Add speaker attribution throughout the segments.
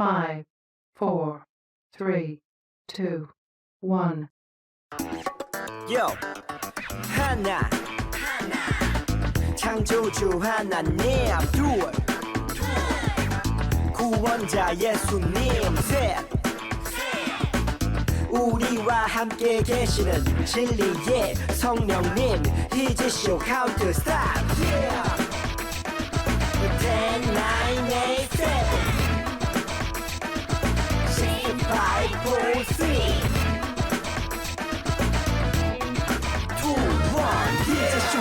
Speaker 1: 5, 4, 3, 2, 1.
Speaker 2: Yo, 하나, 창조주 하나님, 둘, 구원자 예수님, 셋, 우리와 함께 계시는 진리의 성령님, 이제 쇼 카운트 스탑. Yeah. 10, 9, 8, 7, 6, 5, 4, 3, 2, 1, 이제 쇼.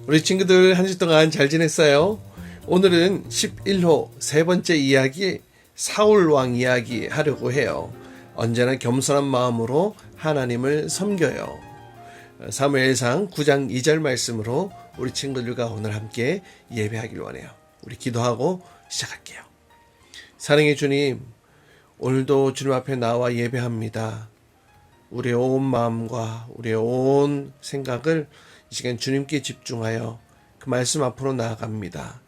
Speaker 3: 우리 친구들 한 주 동안 잘 지냈어요? 오늘은 11호 세 번째 이야기 사울 왕 이야기 하려고 해요. 언제나 겸손한 마음으로 하나님을 섬겨요. 사무엘상 9장 2절 말씀으로 우리 친구들과 오늘 함께 예배하길 원해요. 우리 기도하고 시작할게요. 사랑의 주님, 오늘도 주님 앞에 나와 예배합니다. 우리의 온 마음과 우리의 온 생각을 이 시간 주님께 집중하여 그 말씀 앞으로 나아갑니다.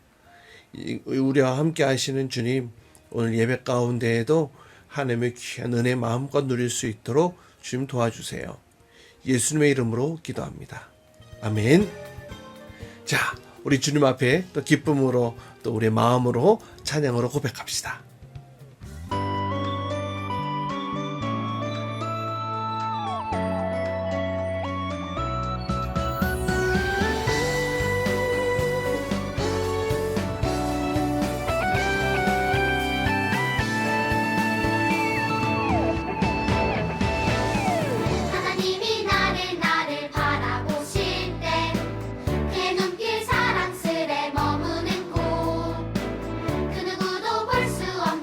Speaker 3: 우리와 함께 하시는 주님, 오늘 예배 가운데에도 하나님의 귀한 은혜 마음껏 누릴 수 있도록 주님 도와주세요. 예수님의 이름으로 기도합니다. 아멘. 자, 우리 주님 앞에 또 기쁨으로 또 우리의 마음으로 찬양으로 고백합시다.
Speaker 4: 하나님이 나를 바라보실 때 그 눈길 사랑스레 머무는 곳 그 누구도 볼 수 없는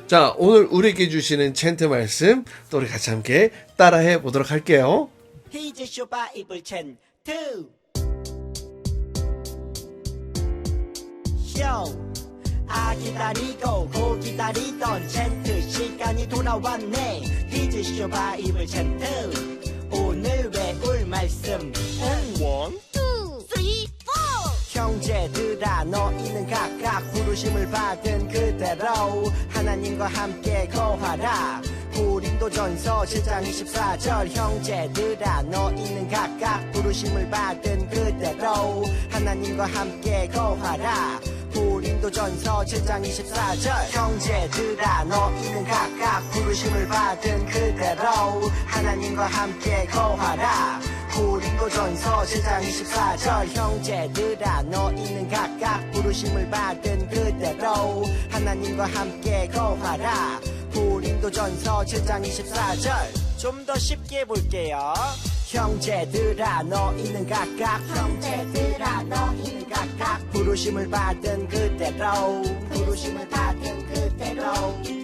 Speaker 3: 자, 오늘 우리에게 주시는 챈트 말씀 또 우리 같이 함께 따라해 보도록 할게요.
Speaker 2: 히즈쇼 바이블 챈트. 기다리고 고 기다리던 챈트 시간이 돌아왔네. 히즈쇼 바이블 챈트. 오늘 외울 말씀 1, 2, 3, 4. 형제들아 너희는 각각 부르심을 받은 그대로 하나님과 함께 거하라. 고린도전서 7장 24절. 형제들아 너희는 각각 부르심을 받은 그대로 하나님과 함께 거하라. 고린도전서 7장 24절. 형제들아 너희는 각각 부르심을 받은 그대로 하나님과 함께 거하라. 고린도전서 7장 24절. 형제들아 너희는 각각 부르심을 받은 그대로 하나님과 함께 거하라. 고린도전서 7장 24절. 좀 더 쉽게 볼게요. 형제들아 너희는 각각 형제들아 너희는 각각 부르심을 받은 그대로 부르심을 받은 그대로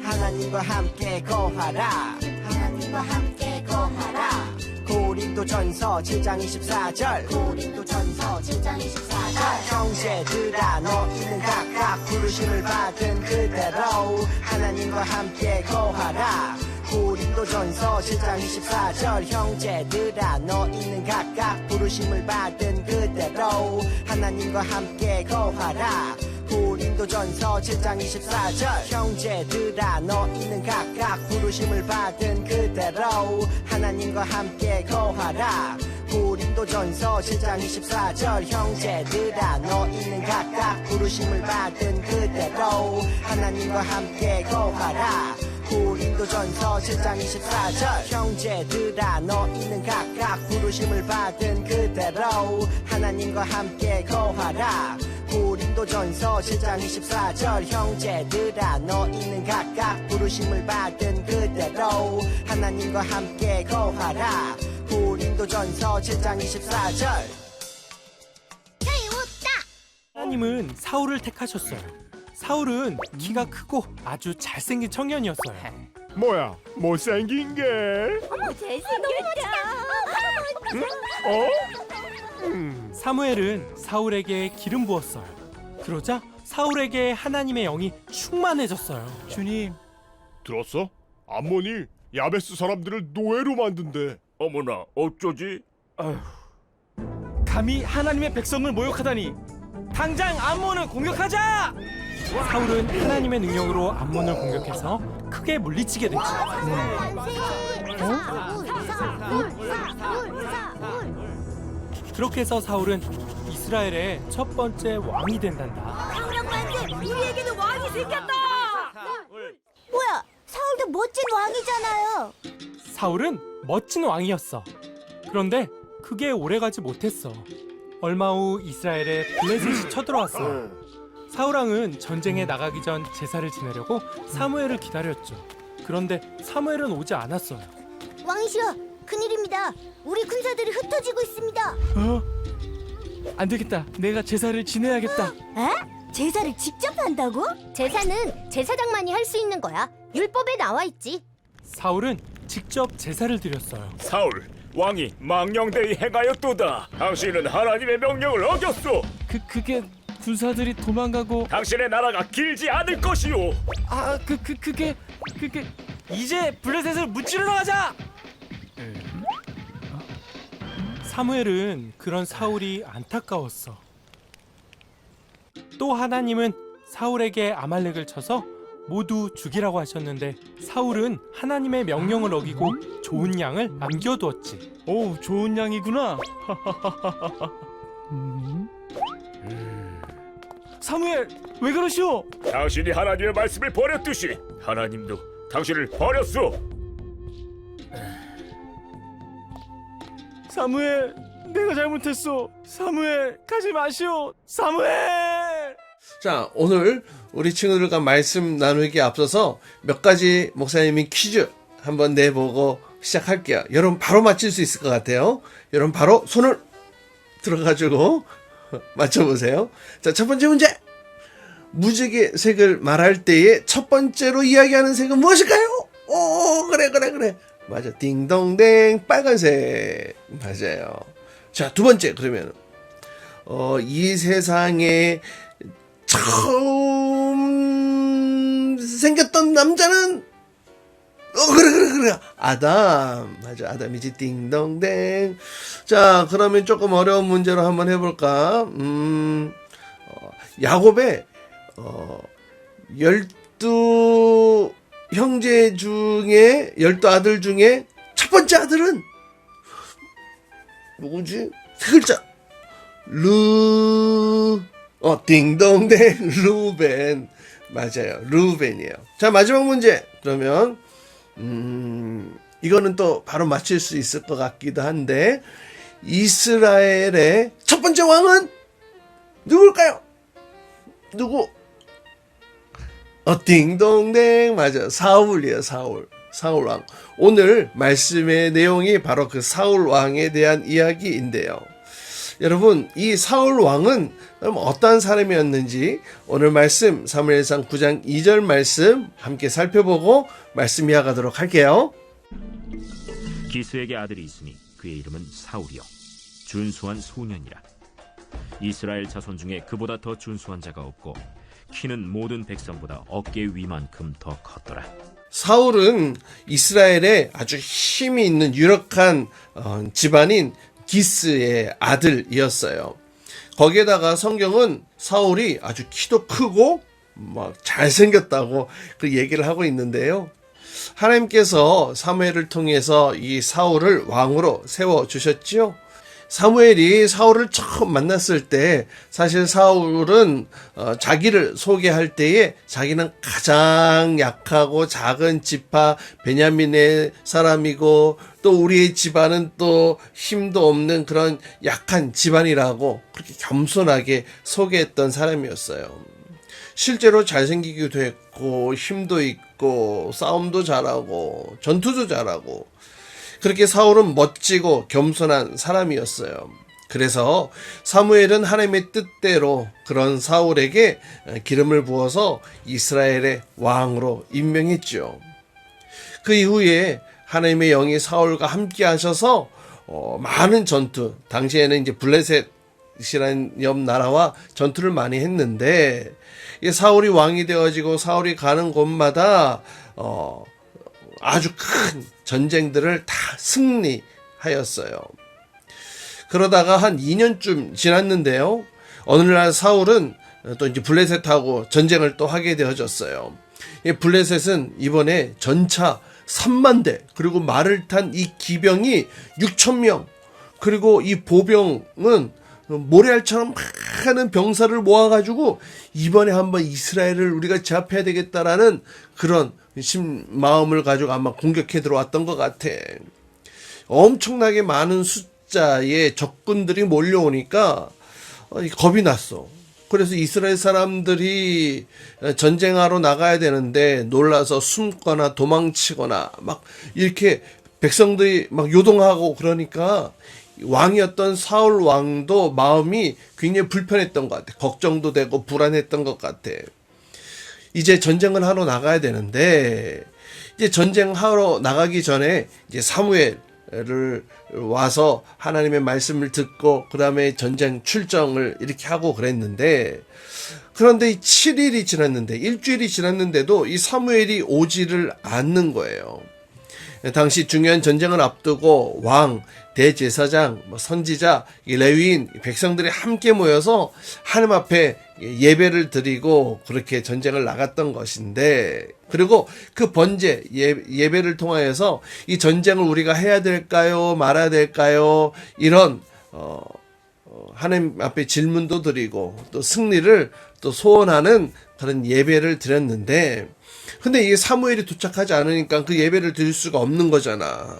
Speaker 2: 하나님과 함께 거하라. 하나님과 함께 거하라. 고린도전서 7장 24절. 고린도전서 7장 24절. 형제들아 너희는 각각 부르심을 받은 그대로 하나님과 함께 거하라. 고린도전서 7장 24절. 형제들아 너희는 각각 부르심을 받은 그대로 하나님과 함께 거하라. 고린도전서 7장 24절. 형제들아 너희는 각각 부르심을 받은 그대로 하나님과 함께 거하라. 고린도전서 7장 24절. 형제들아 너희는 각각 부르심을 받은 그대로 하나님과 함께 거하라. 고린도전서 7장 24절. 형제들아 너희는 각각 부르심을 받은 그대로 하나님과 함께 거하라. 고린도전서 7장 24절. 형제들아 너희는 각각 부르심을 받은 그대로 하나님과 함께 거하라. 고린도전서 7장 24절.
Speaker 5: 하나님은 사울을 택하셨어요. 사울은 키가 크고 아주 잘생긴 청년이었어요.
Speaker 6: 뭐야 못생긴 게?
Speaker 5: 사무엘은 사울에게 기름 부었어요. 그러자 사울에게 하나님의 영이 충만해졌어요.
Speaker 6: 주님 들었어? 암몬이 야베스 사람들을 노예로 만든대.
Speaker 7: 어머나 어쩌지?
Speaker 5: 감히 하나님의 백성을 모욕하다니! 당장 암몬을 공격하자! 사울은 하나님의 능력으로 암몬을 공격해서 크게 물리치게 됐죠. 그렇게 해서 사울은 이스라엘의 첫 번째 왕이 된단다.
Speaker 8: 우리에게도 왕이 생겼다! 뭐야, 사울도 멋진 왕이잖아요.
Speaker 5: 사울은 멋진 왕이었어. 그런데 그게 오래가지 못했어. 얼마 후 이스라엘에 블레셋이 쳐들어왔어요. 사울왕은 전쟁에 나가기 전 제사를 지내려고 사무엘을 기다렸죠. 그런데 사무엘은 오지 않았어요.
Speaker 8: 왕이시여, 큰일입니다. 우리 군사들이 흩어지고 있습니다.
Speaker 5: 안 되겠다. 내가 제사를 지내야겠다.
Speaker 8: 에? 제사를 직접 한다고? 제사는 제사장만이 할 수 있는 거야. 율법에 나와 있지.
Speaker 5: 사울은 직접 제사를 드렸어요.
Speaker 7: 사울 왕이 망령되이 행하였도다. 당신은 하나님의 명령을 어겼소.
Speaker 5: 그게 군사들이 도망가고
Speaker 7: 당신의 나라가 길지 않을 것이오.
Speaker 5: 그게 이제 블레셋을 무찌르러 가자. 사무엘은 그런 사울이 안타까웠어. 또 하나님은 사울에게 아말렉을 쳐서 모두 죽이라고 하셨는데 사울은 하나님의 명령을 어기고 좋은 양을 남겨두었지. 오, 좋은 양이구나. 사무엘, 왜 그러시오?
Speaker 7: 당신이 하나님의 말씀을 버렸듯이 하나님도 당신을 버렸소.
Speaker 5: 사무엘, 내가 잘못했어. 사무엘, 가지 마시오. 사무엘!
Speaker 3: 자, 오늘 우리 친구들과 말씀 나누기에 앞서서 몇 가지 목사님이 퀴즈 한번 내보고 시작할게요. 여러분 바로 맞힐 수 있을 것 같아요. 여러분 바로 손을 들어가지고 맞춰보세요. 자, 첫 번째 문제. 무지개 색을 말할 때에 첫 번째로 이야기하는 색은 무엇일까요? 오, 그래. 맞아. 딩동댕, 빨간색. 맞아요. 자, 두 번째, 그러면, 이 세상에 처음 생겼던 남자는, 그래. 아담. 맞아. 아담이지. 딩동댕. 자, 그러면 조금 어려운 문제로 한번 해볼까? 야곱의, 12 형제 중에, 12아들 중에 첫 번째 아들은 누구지? 세 글자. 딩동댕. 루벤. 맞아요. 루벤이에요. 자, 마지막 문제. 그러면, 이거는 또 바로 맞힐 수 있을 것 같기도 한데, 이스라엘의 첫 번째 왕은 누굴까요? 누구? 딩동댕. 맞아. 사울이에요. 사울 왕. 오늘 말씀의 내용이 바로 그 사울 왕에 대한 이야기인데요. 여러분, 이 사울 왕은 어떠한 사람이었는지 오늘 말씀 사무엘상 9장 2절 말씀 함께 살펴보고 말씀 이어가도록 할게요.
Speaker 9: 기스에게 아들이 있으니 그의 이름은 사울이요 준수한 소년이라. 이스라엘 자손 중에 그보다 더 준수한 자가 없고 키는 모든 백성보다 어깨 위만큼 더 컸더라.
Speaker 3: 사울은 이스라엘에 아주 힘이 있는 유력한 집안인 기스의 아들이었어요. 거기에다가 성경은 사울이 아주 키도 크고 막 잘생겼다고 그 얘기를 하고 있는데요. 하나님께서 사무엘을 통해서 이 사울을 왕으로 세워주셨지요. 사무엘이 사울을 처음 만났을 때 사실 사울은 자기를 소개할 때에 자기는 가장 약하고 작은 지파 베냐민의 사람이고 또 우리의 집안은 또 힘도 없는 그런 약한 집안이라고 그렇게 겸손하게 소개했던 사람이었어요. 실제로 잘생기기도 했고 힘도 있고 싸움도 잘하고 전투도 잘하고 그렇게 사울은 멋지고 겸손한 사람이었어요. 그래서 사무엘은 하나님의 뜻대로 그런 사울에게 기름을 부어서 이스라엘의 왕으로 임명했죠. 그 이후에 하나님의 영이 사울과 함께 하셔서 많은 전투, 당시에는 이제 블레셋이라는 옆 나라와 전투를 많이 했는데 사울이 왕이 되어지고 사울이 가는 곳마다 아주 큰 전쟁들을 다 승리하였어요. 그러다가 한 2년쯤 지났는데요. 어느 날 사울은 또 이제 블레셋하고 전쟁을 또 하게 되어졌어요. 이 블레셋은 이번에 전차 3만 대 그리고 말을 탄 이 기병이 6,000명 그리고 이 보병은 모래알처럼 많은 병사를 모아가지고 이번에 한번 이스라엘을 우리가 제압해야 되겠다라는 그런 마음을 가지고 아마 공격해 들어왔던 것 같아. 엄청나게 많은 숫자의 적군들이 몰려오니까 겁이 났어. 그래서 이스라엘 사람들이 전쟁하러 나가야 되는데 놀라서 숨거나 도망치거나 막 이렇게 백성들이 막 요동하고 그러니까 왕이었던 사울 왕도 마음이 굉장히 불편했던 것 같아. 걱정도 되고 불안했던 것 같아. 이제 전쟁을 하러 나가야 되는데 이제 전쟁하러 나가기 전에 이제 사무엘을 와서 하나님의 말씀을 듣고 그 다음에 전쟁 출정을 이렇게 하고 그랬는데 그런데 이 7일이 지났는데 일주일이 지났는데도 이 사무엘이 오지를 않는 거예요. 당시 중요한 전쟁을 앞두고 왕, 대제사장, 선지자, 레위인, 백성들이 함께 모여서 하나님 앞에 예배를 드리고 그렇게 전쟁을 나갔던 것인데 그리고 그 번제 예배를 통하여서 이 전쟁을 우리가 해야 될까요? 말아야 될까요? 이런 하나님 앞에 질문도 드리고 또 승리를 또 소원하는 그런 예배를 드렸는데 근데 이게 사무엘이 도착하지 않으니까 그 예배를 드릴 수가 없는 거잖아.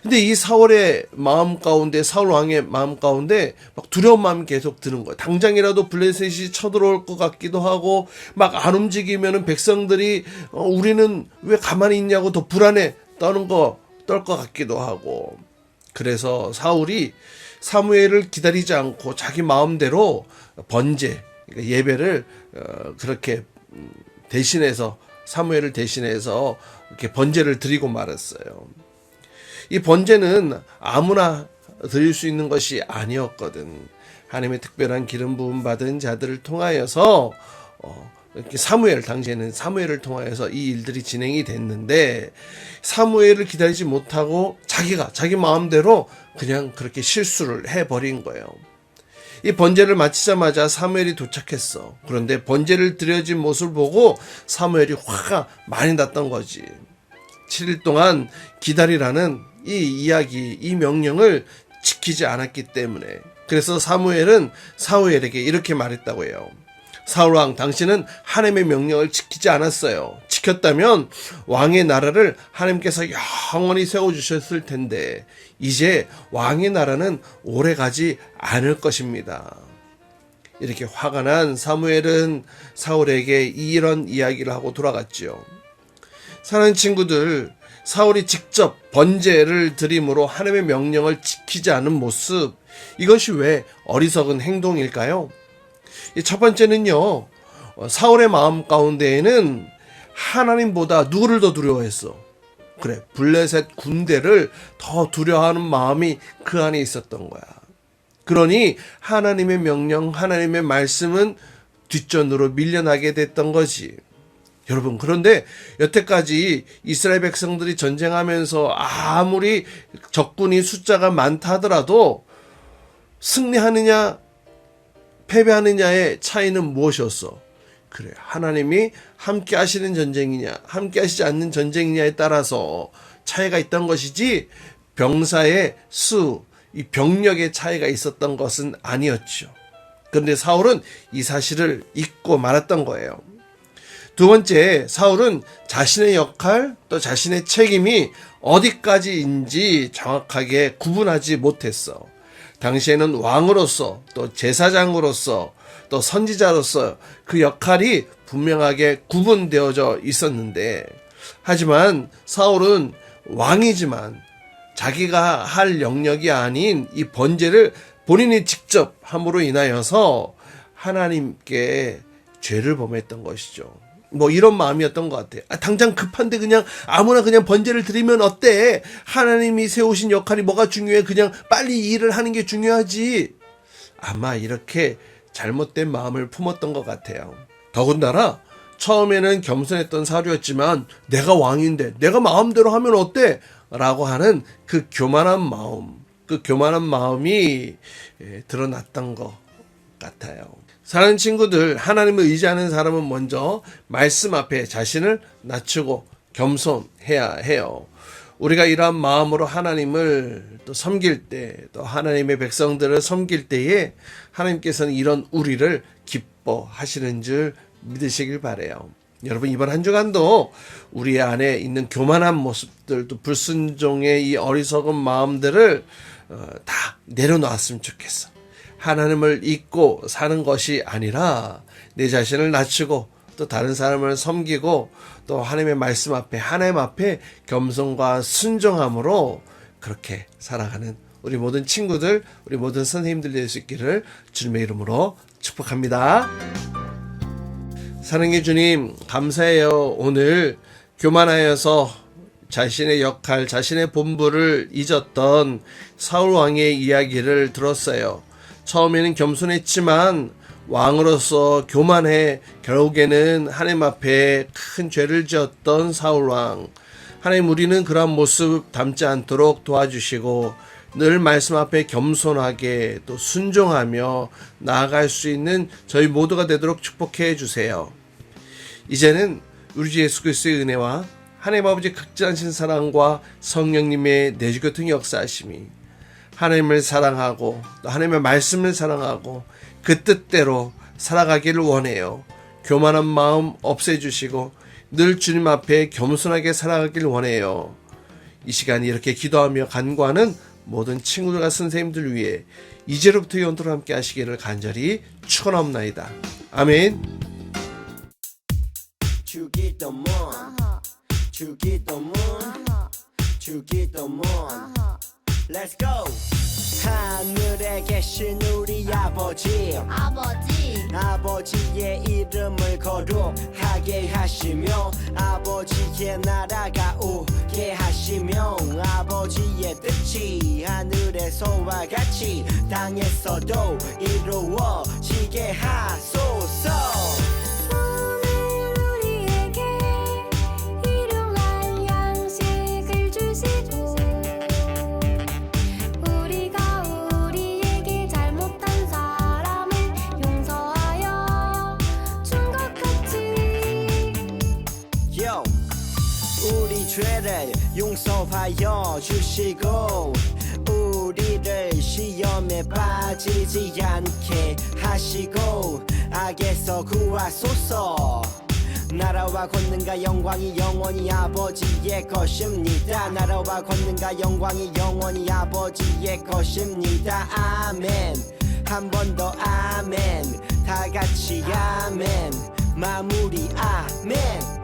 Speaker 3: 근데 이 사울의 마음 가운데, 사울 왕의 마음 가운데 막 두려운 마음이 계속 드는 거야. 당장이라도 블레셋이 쳐들어올 것 같기도 하고 막 안 움직이면은 백성들이 우리는 왜 가만히 있냐고 더 불안해 떨 것 같기도 하고. 그래서 사울이 사무엘을 기다리지 않고 자기 마음대로 번제 그러니까 예배를 그렇게 대신해서 사무엘을 대신해서 이렇게 번제를 드리고 말았어요. 이 번제는 아무나 드릴 수 있는 것이 아니었거든. 하나님의 특별한 기름 부음 받은 자들을 통하여서 이렇게 당시에는 사무엘을 통하여서 이 일들이 진행이 됐는데, 사무엘을 기다리지 못하고 자기 마음대로 그냥 그렇게 실수를 해버린 거예요. 이 번제를 마치자마자 사무엘이 도착했어. 그런데 번제를 드려진 모습을 보고 사무엘이 화가 많이 났던 거지. 7일 동안 기다리라는 이 이야기, 이 명령을 지키지 않았기 때문에. 그래서 사무엘은 사무엘에게 이렇게 말했다고 해요. 사울왕, 당신은 하나님의 명령을 지키지 않았어요. 지켰다면 왕의 나라를 하나님께서 영원히 세워주셨을 텐데 이제 왕의 나라는 오래 가지 않을 것입니다. 이렇게 화가 난 사무엘은 사울에게 이런 이야기를 하고 돌아갔지요. 사랑하는 친구들, 사울이 직접 번제를 드림으로 하나님의 명령을 지키지 않은 모습, 이것이 왜 어리석은 행동일까요? 첫 번째는요, 사울의 마음 가운데에는 하나님보다 누구를 더 두려워했어? 그래, 블레셋 군대를 더 두려워하는 마음이 그 안에 있었던 거야. 그러니 하나님의 명령, 하나님의 말씀은 뒷전으로 밀려나게 됐던 거지. 여러분, 그런데 여태까지 이스라엘 백성들이 전쟁하면서 아무리 적군이 숫자가 많다 하더라도 승리하느냐 패배하느냐의 차이는 무엇이었어? 그래, 하나님이 함께 하시는 전쟁이냐 함께 하시지 않는 전쟁이냐에 따라서 차이가 있던 것이지, 병사의 수, 이 병력의 차이가 있었던 것은 아니었죠. 그런데 사울은 이 사실을 잊고 말았던 거예요. 두 번째, 사울은 자신의 역할 또 자신의 책임이 어디까지인지 정확하게 구분하지 못했어. 당시에는 왕으로서 또 제사장으로서 또 선지자로서 그 역할이 분명하게 구분되어져 있었는데, 하지만 사울은 왕이지만 자기가 할 영역이 아닌 이 번제를 본인이 직접 함으로 인하여서 하나님께 죄를 범했던 것이죠. 뭐 이런 마음이었던 것 같아요. 당장 급한데 그냥 아무나 그냥 번제를 드리면 어때? 하나님이 세우신 역할이 뭐가 중요해? 그냥 빨리 일을 하는 게 중요하지. 아마 이렇게 잘못된 마음을 품었던 것 같아요. 더군다나 처음에는 겸손했던 사울이었지만 내가 왕인데 내가 마음대로 하면 어때? 라고 하는 그 교만한 마음이 드러났던 것 같아요. 사랑하는 친구들, 하나님을 의지하는 사람은 먼저 말씀 앞에 자신을 낮추고 겸손해야 해요. 우리가 이러한 마음으로 하나님을 또 섬길 때, 또 하나님의 백성들을 섬길 때에 하나님께서는 이런 우리를 기뻐하시는 줄 믿으시길 바라요. 여러분, 이번 한 주간도 우리 안에 있는 교만한 모습들, 또 불순종의 이 어리석은 마음들을 다 내려놓았으면 좋겠어. 하나님을 잊고 사는 것이 아니라 내 자신을 낮추고 또 다른 사람을 섬기고 또 하나님의 말씀 앞에, 하나님 앞에 겸손과 순종함으로 그렇게 살아가는 우리 모든 친구들, 우리 모든 선생님들 될 수 있기를 주님의 이름으로 축복합니다. 사랑의 주님, 감사해요. 오늘 교만하여서 자신의 역할, 자신의 본부를 잊었던 사울 왕의 이야기를 들었어요. 처음에는 겸손했지만 왕으로서 교만해 결국에는 하나님 앞에 큰 죄를 지었던 사울 왕. 하나님, 우리는 그러한 모습 담지 않도록 도와주시고 늘 말씀 앞에 겸손하게 또 순종하며 나아갈 수 있는 저희 모두가 되도록 축복해 주세요. 이제는 우리 주 예수 그리스도의 은혜와 하나님 아버지 극진하신 사랑과 성령님의 내주교통 역사하심이 하나님을 사랑하고 또 하나님의 말씀을 사랑하고 그 뜻대로 살아가기를 원해요. 교만한 마음 없애주시고 늘 주님 앞에 겸손하게 살아가기를 원해요. 이 시간 이렇게 기도하며 간구하는 모든 친구들과 선생님들 위해 이제로부터 영원토록 함께 하시기를 간절히 축원하옵나이다. 아멘.
Speaker 2: 주기도문 주기도문 주기도문 Let's go 하늘에 계신 우리 아버지 아버지의 이름을 거룩하게 하시며 아버지의 나라가 오게 하시며 아버지의 뜻이 하늘에서와 같이 땅에서도 이루어지게 하소서.
Speaker 4: 오늘 우리에게 일용할 양식을 주시고 우리가 우리에게 잘못한 사람을 용서하여 준 것 같이
Speaker 2: Yo, 우리 죄를 용서하여 주시고 우리를 시험에 빠지지 않게 하시고 악에서 구하소서. 나라와 권능과 영광이 영원히 아버지의 것입니다. 나라와 권능과 영광이 영원히 아버지의 것입니다. 아멘. 한 번 더 아멘. 다 같이 아멘. 마무리 아멘.